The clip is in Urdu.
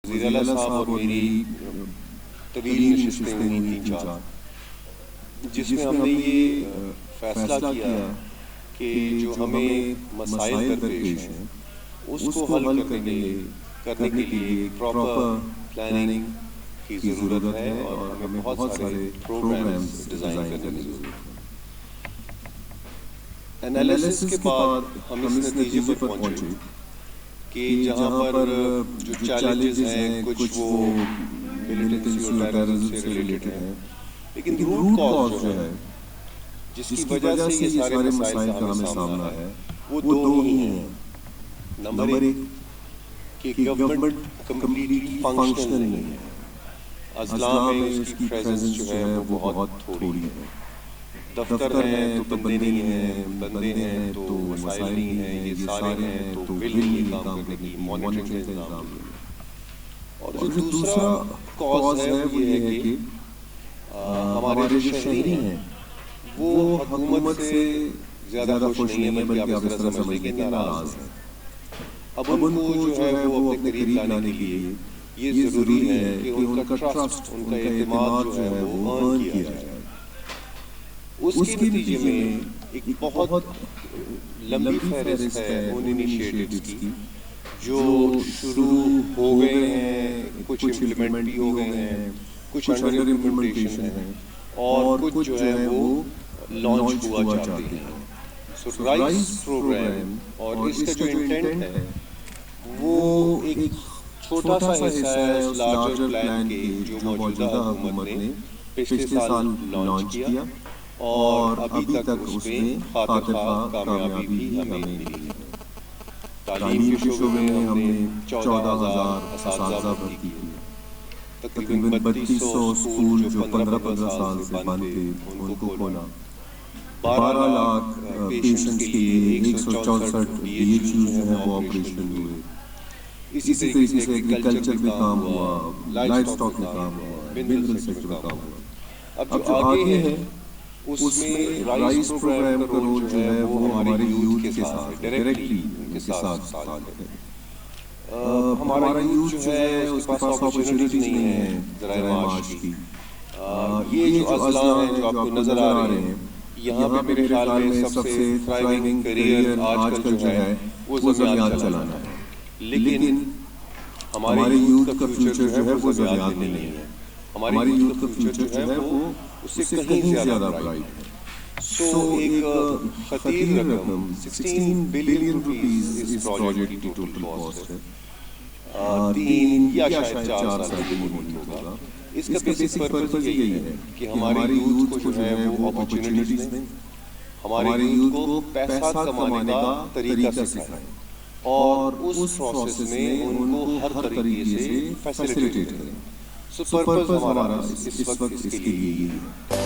وزیر اعلیٰ صاحب اور میری طویل نشستیں ہوئی 3-4، جس میں ہم نے یہ فیصلہ کیا کہ جو ہمیں مسائل درپیش ہیں اس کو حل کرنے کے لیے ایک پراپر پلاننگ کی ضرورت ہے اور ہمیں بہت سارے پروگرامز ڈیزائن کرنے کی ضرورت ہے۔ انالیسس کے بعد ہم اس نتیجے پر پہنچے کہ جہاں پر جو چیلنجز ہیں کچھ وہ ملیٹنسی اور ٹیررزم سے ریلیٹڈ ہیں، لیکن روٹ کاز جو ہے جس کی وجہ سے یہ سارے مسائل کا ہمیں سامنا ہے وہ دو ہی ہیں۔ نمبر ایک کہ گورنمنٹ کمپلیٹلی فنکشنل نہیں ہے، اضلاع میں اس کی پریزنس جو ہے وہ بہت تھوڑی ہے۔ دفتر ہیں تو بندے نہیں ہیں، بندے ہیں تو وسائل نہیں ہیں، یہ سارے ہیں تو ول نہیں ہے کام کرنے کی، مانیٹرنگ کا انتظام نہیں ہے۔ اور جو دوسرا کاز ہے وہ یہ ہے کہ ہمارے جو شہری ہیں وہ حکومت سے زیادہ خوش نہیں ہیں، بلکہ آپ اس طرح سمجھ لیں کہ ناراض ہیں۔ اب ان کو جو ہے وہ اپنے قریب لانے کے لیے یہ ضروری ہے کہ ان کا ٹرسٹ، ان کا اعتماد جو ہے وہ ارن کیا جائے۔ اس کے نتیجے میں ایک بہت لمبی فہرست ہے ان انیشیٹوز کی جو شروع ہو گئے ہیں، کچھ امپلیمنٹ بھی ہو گئے ہیں، کچھ انڈر امپلیمنٹیشن ہیں اور کچھ جو ہے وہ لانچ ہوا چاہتے ہیں۔ سو رائس پروگرام اور اس کا جو انٹینٹ ہے وہ ایک چھوٹا سا حصہ ہے اس لارجر پلان کے جو موجودہ حکومت نے پچھلے سال لانچ کیا اور ابھی تک اس میں خاطر خواہ کامیابی بھی ہمیں ملی ہے۔ تعلیم کے شعبے میں ہم نے 14,000 اساتذہ بھرتی کیے، تقریباً 3200 اسکول جو 15 سال سے بند تھے ان کو کھولا، 12 لاکھ پیشنٹس کے لیے 164 BHU جو ہیں وہ آپریشن ہوئے۔ اسی طریقے سے ایگریکلچر میں کام ہوا، لائف اسٹاک میں کام ہوا، منرل سیکٹر میں کام ہوا۔ اب جو آگے ہے اس میں رائس پروگرام کا رول جو ہے وہ ہمارے یوتھ کے ساتھ ڈائریکٹلی ان کے ساتھ ہے۔ ہمارا یوتھ جو ہے اس کے پاس اپرچونٹیز نہیں ہیں ذرائع معاش کی۔ یہ جو اضلاع ہیں جو آپ کو نظر آ رہے ہیں، یہاں پہ میرے خیال میں سب سے تھرائیونگ کریئر آج کل جو ہے وہ زمیات چلانا ہے، لیکن ہمارے یوتھ کا فیوچر جو ہے وہ زمیات میں نہیں ہے۔ ہمارے یوتھ کا فیوچر جو ہے وہ اس سے کہیں زیادہ برائٹ ہے۔ سو ایک خطیر رقم 16 بلین روپیز اس پروجیکٹ کی ٹوٹل کاسٹ ہے۔ 3 یا شاید 4 سال کے لیے ہوگا۔ اس کا بیسک پرپز یہی ہے کہ ہمارے یوتھ کو جو ہے وہ اپرچونٹیز دیں، ہمارے یوتھ کو پیسہ کمانے کا طریقہ سکھائیں اور اس پروسیس میں ان کو ہر طریقے سے فیسیلیٹیٹ کریں۔ سو پرپز ہمارا اس وقت اس کے لیے یہی ہے۔